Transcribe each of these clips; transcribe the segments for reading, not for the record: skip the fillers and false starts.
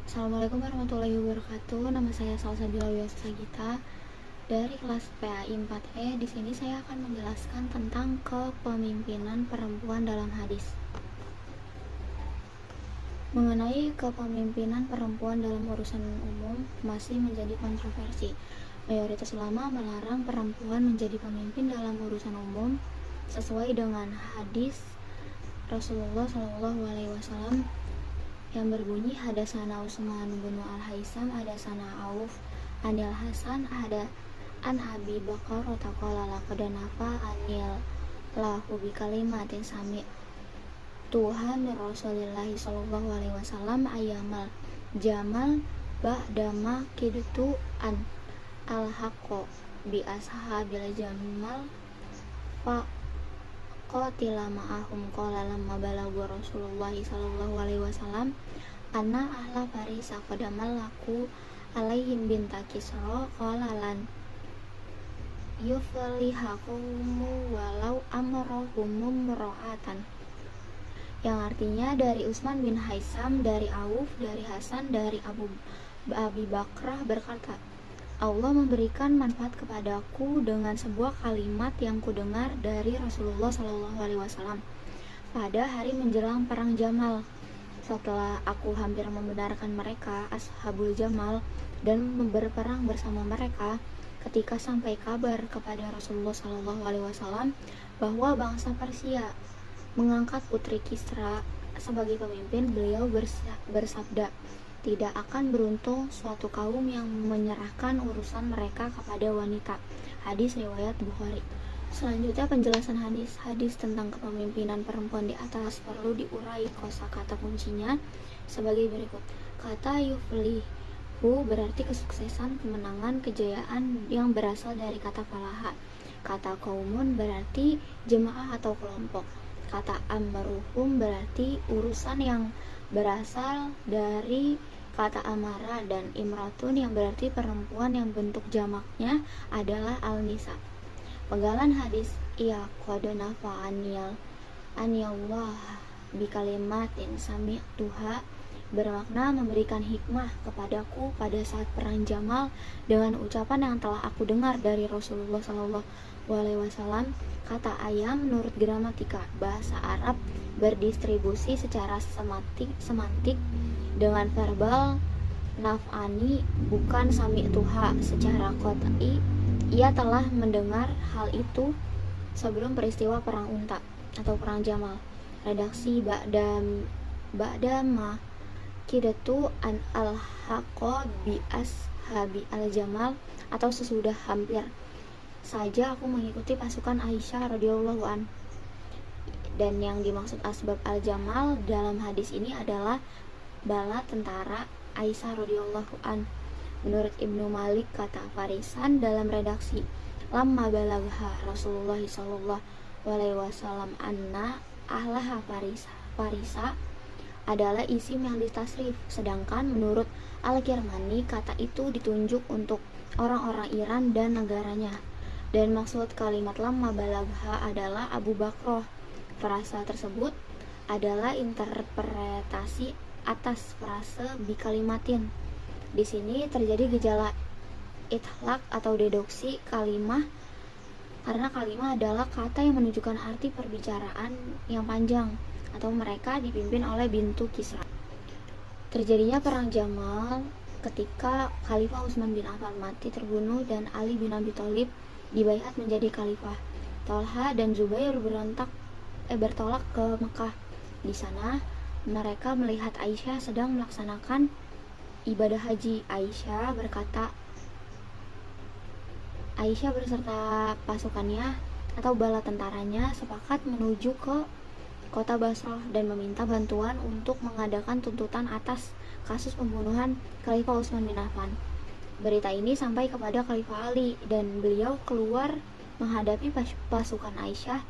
Assalamualaikum warahmatullahi wabarakatuh. Nama saya Salsabila Sagita dari kelas PAI 4E. Di sini saya akan menjelaskan tentang kepemimpinan perempuan dalam hadis. Mengenai kepemimpinan perempuan dalam urusan umum masih menjadi kontroversi. Mayoritas ulama melarang perempuan menjadi pemimpin dalam urusan umum sesuai dengan hadis Rasulullah SAW yang berbunyi hadasana Utsman bin Al-Haisam hadasana Auf anil Hasan ada an Abi Bakar taqala laqad nafa anil lahu bi kalimatin sami Tuhan Rasulullah sallallahu alaihi wasallam ayamal jamal ba'dama kidtu an al-haqqo bi ashabil jamal fa qatila ma'ahum qala lamma balagu Rasulullah sallallahu alaihi wasallam anna ahla farisa qadamal laku alaihim binta kisra qala lan yuflihakumu walau amrahum mura'atan, yang artinya dari Utsman bin Haisam, dari Auf, dari Hasan, dari Abi Bakrah berkata, Allah memberikan manfaat kepadaku dengan sebuah kalimat yang kudengar dari Rasulullah SAW pada hari menjelang perang Jamal. Setelah aku hampir membenarkan mereka, Ashabul Jamal, dan berperang bersama mereka, ketika sampai kabar kepada Rasulullah SAW bahwa bangsa Persia mengangkat putri Kisra sebagai pemimpin, beliau bersabda, tidak akan beruntung suatu kaum yang menyerahkan urusan mereka kepada wanita. Hadis riwayat Bukhari. Selanjutnya penjelasan hadis tentang kepemimpinan perempuan di atas perlu diurai kosakata kuncinya sebagai berikut. Kata yuflihu berarti kesuksesan, kemenangan, kejayaan yang berasal dari kata falaha. Kata kaumun berarti jemaah atau kelompok. Kata amruhum berarti urusan yang berasal dari kata amara, dan imratun yang berarti perempuan yang bentuk jamaknya adalah al-nisa. Penggalan hadis ia qadana aniyallah bikalimatin sami'tuha bermakna memberikan hikmah kepadaku pada saat perang Jamal dengan ucapan yang telah aku dengar dari Rasulullah SAW. Kata ayam menurut gramatika bahasa Arab berdistribusi secara semantik dengan verbal naf'ani bukan sami'tuha. Secara qat'i ia telah mendengar hal itu sebelum peristiwa perang Unta atau perang Jamal. Redaksi ba'dama kidatu an al-haqqa bi ashabi al-jamal, atau sesudah hampir saja aku mengikuti pasukan Aisyah radhiyallahu an. Dan yang dimaksud asbab al-jamal dalam hadis ini adalah bala tentara Aisyah radhiyallahu an. Menurut Ibnu Malik, kata Farisan dalam redaksi lamma balagha Rasulullah sallallahu alaihi wasallam anna ahlaha Farisa adalah isim yang ditasrif, sedangkan menurut Al-Kirmani kata itu ditunjuk untuk orang-orang Iran dan negaranya, dan maksud kalimat lamma balagha adalah Abu Bakroh. Frasa tersebut adalah interpretasi atas frase bikalimatin. Di sini terjadi gejala itlaq atau deduksi kalimah, karena kalimah adalah kata yang menunjukkan arti perbicaraan yang panjang, atau mereka dipimpin oleh bintu Kisra. Terjadinya perang Jamal ketika Khalifah Utsman bin Affan mati terbunuh dan Ali bin Abi Thalib dibaiat menjadi khalifah. Talha dan Zubair bertolak ke Mekah. Di sana mereka melihat Aisyah sedang melaksanakan ibadah haji. Aisyah beserta pasukannya atau bala tentaranya sepakat menuju ke kota Basrah dan meminta bantuan untuk mengadakan tuntutan atas kasus pembunuhan Khalifah Utsman bin Affan. Berita ini sampai kepada Khalifah Ali dan beliau keluar menghadapi pasukan Aisyah,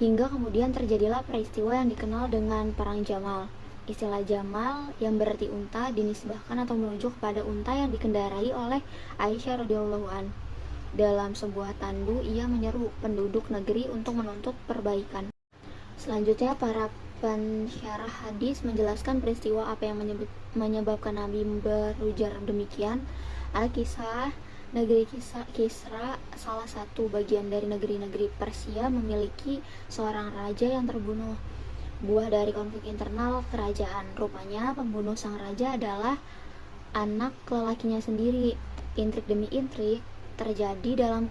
hingga kemudian terjadilah peristiwa yang dikenal dengan perang Jamal. Istilah Jamal yang berarti unta dinisbahkan atau merujuk pada unta yang dikendarai oleh Aisyah radhiyallahu an. Dalam sebuah tandu ia menyeru penduduk negeri untuk menuntut perbaikan. Selanjutnya para Pensyarah hadis menjelaskan peristiwa apa yang menyebabkan Nabi berujar demikian. Al-Kisah, negeri Kisra, salah satu bagian dari negeri-negeri Persia, memiliki seorang raja yang terbunuh, buah dari konflik internal kerajaan. Rupanya pembunuh sang raja adalah anak lelakinya sendiri. Intrik demi intrik terjadi dalam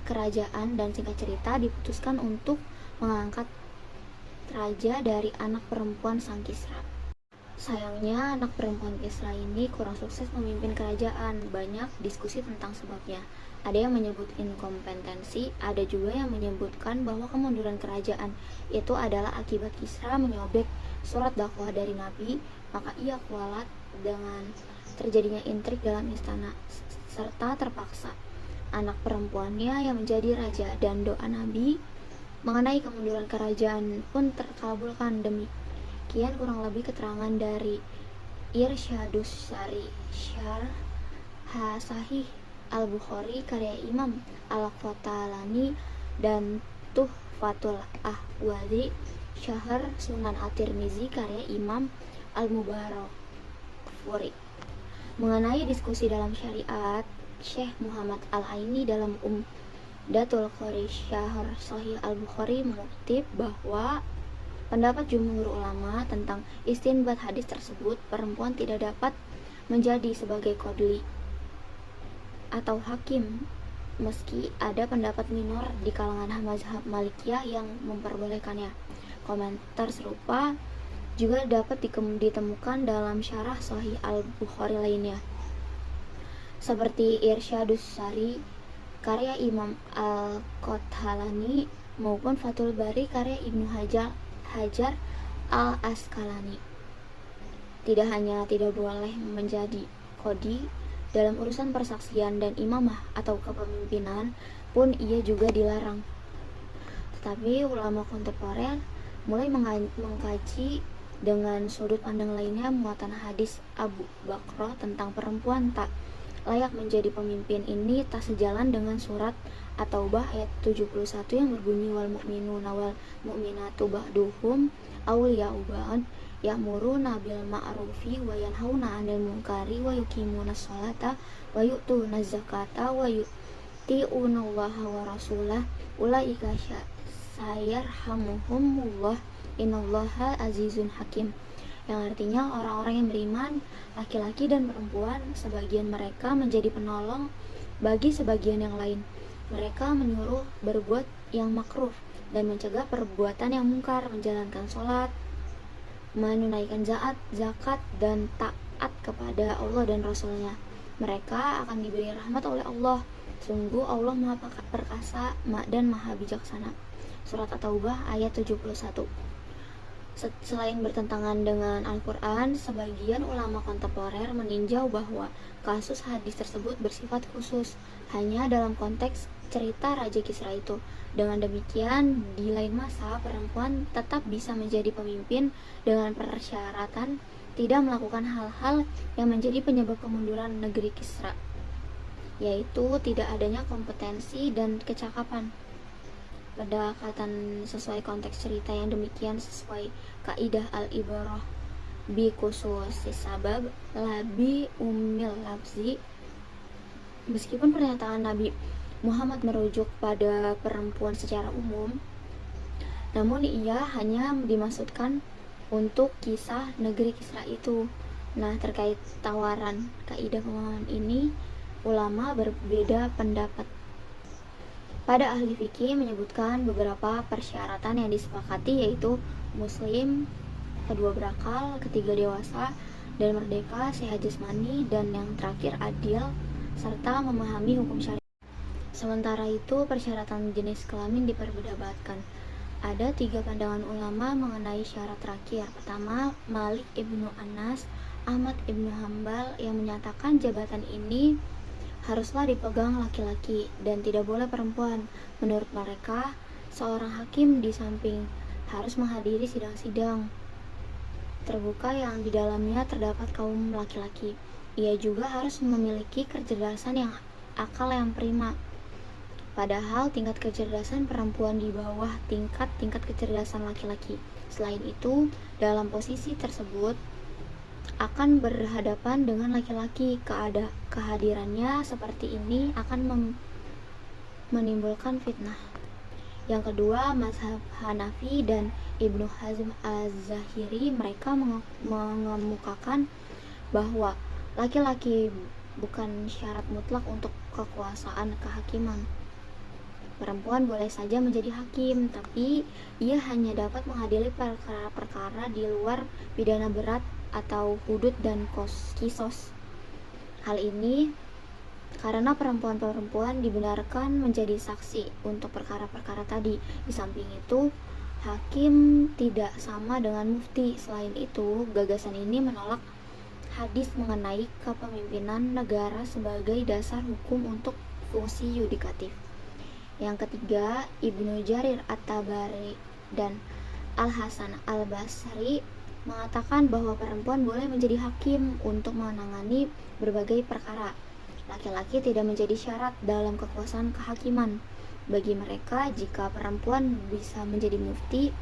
kerajaan, dan singkat cerita diputuskan untuk mengangkat raja dari anak perempuan sang Kisra. Sayangnya anak perempuan Kisra ini kurang sukses memimpin kerajaan. Banyak diskusi tentang sebabnya. Ada yang menyebut inkompetensi, ada juga yang menyebutkan bahwa kemunduran kerajaan itu adalah akibat Kisra menyobek surat dakwah dari Nabi, maka ia kualat dengan terjadinya intrik dalam istana, serta terpaksa anak perempuannya yang menjadi raja, dan doa Nabi mengenai kemunduran kerajaan pun terkabulkan. Demikian kurang lebih keterangan dari Irsyadus Sari Syarh Sahih Al-Bukhari karya Imam Al-Qatalani dan Tuhfatul Ahwazi Syahr Sunan At-Tirmizi karya Imam Al-Mubarakfuri. Mengenai diskusi dalam syariat, Syekh Muhammad Al-Aini dalam Datul Qori Syahr Sahih Al-Bukhari mengutip bahwa pendapat jumhur ulama tentang istinbat hadis tersebut, perempuan tidak dapat menjadi sebagai qadhi atau hakim, meski ada pendapat minor di kalangan mazhab Malikiyah yang memperbolehkannya. Komentar serupa juga dapat ditemukan dalam syarah Sahih Al-Bukhari lainnya, seperti Irsyadus Sari karya Imam Al-Qatalani maupun Fathul Bari karya Ibnu Hajar Al-Asqalani. Tidak hanya tidak boleh menjadi qadhi dalam urusan persaksian dan imamah atau kepemimpinan pun ia juga dilarang. Tetapi ulama kontemporer mulai mengkaji dengan sudut pandang lainnya muatan hadis Abu Bakr tentang perempuan tak layak menjadi pemimpin ini tak sejalan dengan surat At-Taubah ayat 71 yang berbunyi wal mu'minuna wal mu'minatu ba'duhum awliya'u ba'd ya'muruna bil ma'rufi wa yanhauna 'anil munkari wa yuqimuna sholata wa yu'tuna zakata wa yuti'unallaha wa rasulah ulaika sayarhamuhumullah innallaha azizun hakim, yang artinya orang-orang yang beriman, laki-laki dan perempuan, sebagian mereka menjadi penolong bagi sebagian yang lain. Mereka menyuruh berbuat yang makruh dan mencegah perbuatan yang mungkar, menjalankan sholat, menunaikan zakat, dan taat kepada Allah dan Rasulnya. Mereka akan diberi rahmat oleh Allah. Sungguh Allah Maha Perkasa dan Maha Bijaksana. Surat At-Taubah ayat 71. Selain bertentangan dengan Al-Quran, sebagian ulama kontemporer meninjau bahwa kasus hadis tersebut bersifat khusus, hanya dalam konteks cerita Raja Kisra itu. Dengan demikian, di lain masa, perempuan tetap bisa menjadi pemimpin dengan persyaratan tidak melakukan hal-hal yang menjadi penyebab kemunduran negeri Kisra, yaitu tidak adanya kompetensi dan kecakapan. Pendekatan sesuai konteks cerita yang demikian sesuai kaidah al-ibarah bi khususis sabab labi umil lafzi. Meskipun pernyataan Nabi Muhammad merujuk pada perempuan secara umum, namun ia hanya dimaksudkan untuk kisah negeri Kisra itu. Nah, terkait tawaran kaidah pemahaman ini, ulama berbeda pendapat. Pada ahli fikih menyebutkan beberapa persyaratan yang disepakati, yaitu muslim, kedua berakal, ketiga dewasa dan merdeka, sehat jasmani, dan yang terakhir adil serta memahami hukum syariat. Sementara itu, persyaratan jenis kelamin diperdebatkan. Ada 3 pandangan ulama mengenai syarat terakhir. Pertama, Malik ibnu Anas, Ahmad ibnu Hambal yang menyatakan jabatan ini haruslah dipegang laki-laki dan tidak boleh perempuan. Menurut mereka, seorang hakim di samping harus menghadiri sidang-sidang terbuka yang di dalamnya terdapat kaum laki-laki, ia juga harus memiliki kecerdasan yang akal yang prima. Padahal tingkat kecerdasan perempuan di bawah tingkat kecerdasan laki-laki. Selain itu, dalam posisi tersebut akan berhadapan dengan laki-laki. Kehadirannya seperti ini akan menimbulkan fitnah. Yang kedua, mazhab Hanafi dan Ibnu Hazm Az-Zahiri, mereka mengemukakan bahwa laki-laki bukan syarat mutlak untuk kekuasaan kehakiman. Perempuan boleh saja menjadi hakim, tapi ia hanya dapat mengadili perkara-perkara di luar pidana berat atau hudud dan kisos. Hal ini karena perempuan-perempuan dibenarkan menjadi saksi untuk perkara-perkara tadi. Di samping itu, hakim tidak sama dengan mufti. Selain itu, gagasan ini menolak hadis mengenai kepemimpinan negara sebagai dasar hukum untuk fungsi yudikatif. Yang ketiga, Ibnu Jarir At-Tabari dan Al-Hasan Al-Basri mengatakan bahwa perempuan boleh menjadi hakim untuk menangani berbagai perkara. Laki-laki tidak menjadi syarat dalam kekuasaan kehakiman. Bagi mereka, jika perempuan bisa menjadi mufti,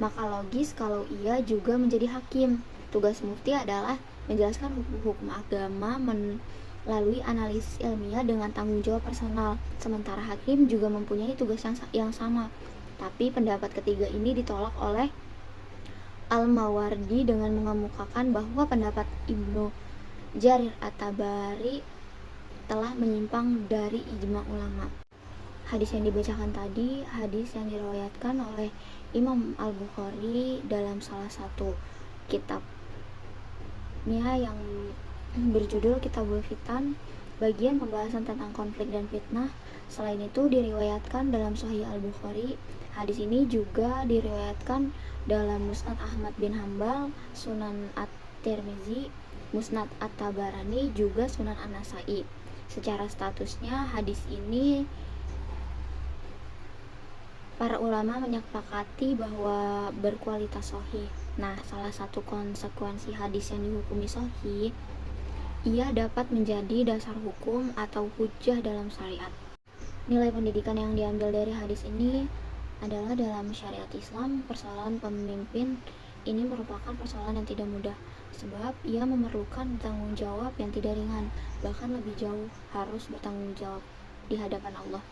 maka logis kalau ia juga menjadi hakim. Tugas mufti adalah menjelaskan hukum-hukum agama melalui analisis ilmiah dengan tanggung jawab personal. Sementara hakim juga mempunyai tugas yang sama. Tapi pendapat ketiga ini ditolak oleh Al-Mawardi dengan mengemukakan bahwa pendapat Ibnu Jarir At-Tabari telah menyimpang dari ijma ulama. Hadis yang dibacakan tadi, hadis yang diriwayatkan oleh Imam Al-Bukhari dalam salah satu kitabnya yang berjudul Kitabul Fitan, bagian pembahasan tentang konflik dan fitnah. Selain itu diriwayatkan dalam Sahih Al-Bukhari. Hadis ini juga diriwayatkan dalam Musnad Ahmad bin Hambal, Sunan At-Tirmizi, Musnad At-Tabarani, juga Sunan An-Nasai. Secara statusnya, hadis ini para ulama menyepakati bahwa berkualitas sahih. Nah, salah satu konsekuensi hadis yang dihukumi sahih, ia dapat menjadi dasar hukum atau hujjah dalam syariat. Nilai pendidikan yang diambil dari hadis ini adalah dalam syariat Islam, persoalan pemimpin ini merupakan persoalan yang tidak mudah, sebab ia memerlukan tanggung jawab yang tidak ringan, bahkan lebih jauh harus bertanggung jawab di hadapan Allah.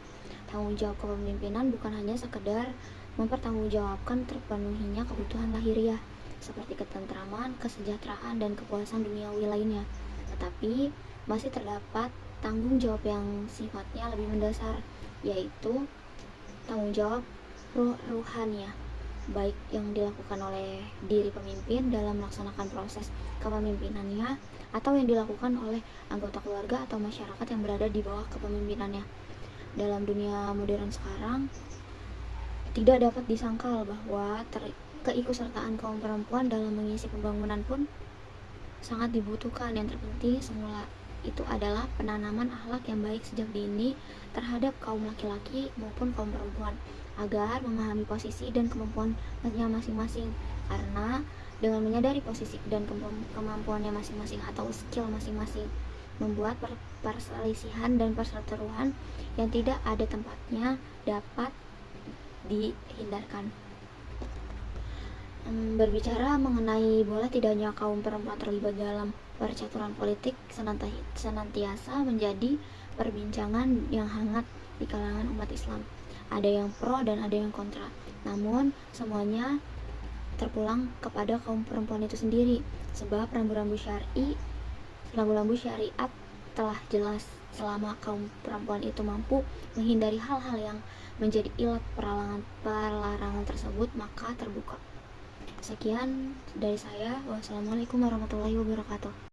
Tanggung jawab kepemimpinan bukan hanya sekedar mempertanggungjawabkan terpenuhinya kebutuhan lahiriah seperti ketentraman, kesejahteraan, dan kepuasan duniawi lainnya, tetapi masih terdapat tanggung jawab yang sifatnya lebih mendasar, yaitu tanggung jawab ruhaniyah, baik yang dilakukan oleh diri pemimpin dalam melaksanakan proses kepemimpinannya atau yang dilakukan oleh anggota keluarga atau masyarakat yang berada di bawah kepemimpinannya. Dalam dunia modern sekarang, tidak dapat disangkal bahwa keikutsertaan kaum perempuan dalam mengisi pembangunan pun sangat dibutuhkan. Yang terpenting semula itu adalah penanaman akhlak yang baik sejak dini terhadap kaum laki-laki maupun kaum perempuan, agar memahami posisi dan kemampuannya masing-masing. Karena dengan menyadari posisi dan kemampuannya masing-masing atau skill masing-masing, membuat perselisihan dan perseteruan yang tidak ada tempatnya dapat dihindarkan. Berbicara mengenai boleh tidaknya kaum perempuan terlibat dalam percaturan politik senantiasa menjadi perbincangan yang hangat di kalangan umat Islam. Ada yang pro dan ada yang kontra. Namun semuanya terpulang kepada kaum perempuan itu sendiri, sebab rambu-rambu syariat telah jelas. Selama kaum perempuan itu mampu menghindari hal-hal yang menjadi ilat pelarangan tersebut, maka terbuka. Sekian dari saya. Wassalamualaikum warahmatullahi wabarakatuh.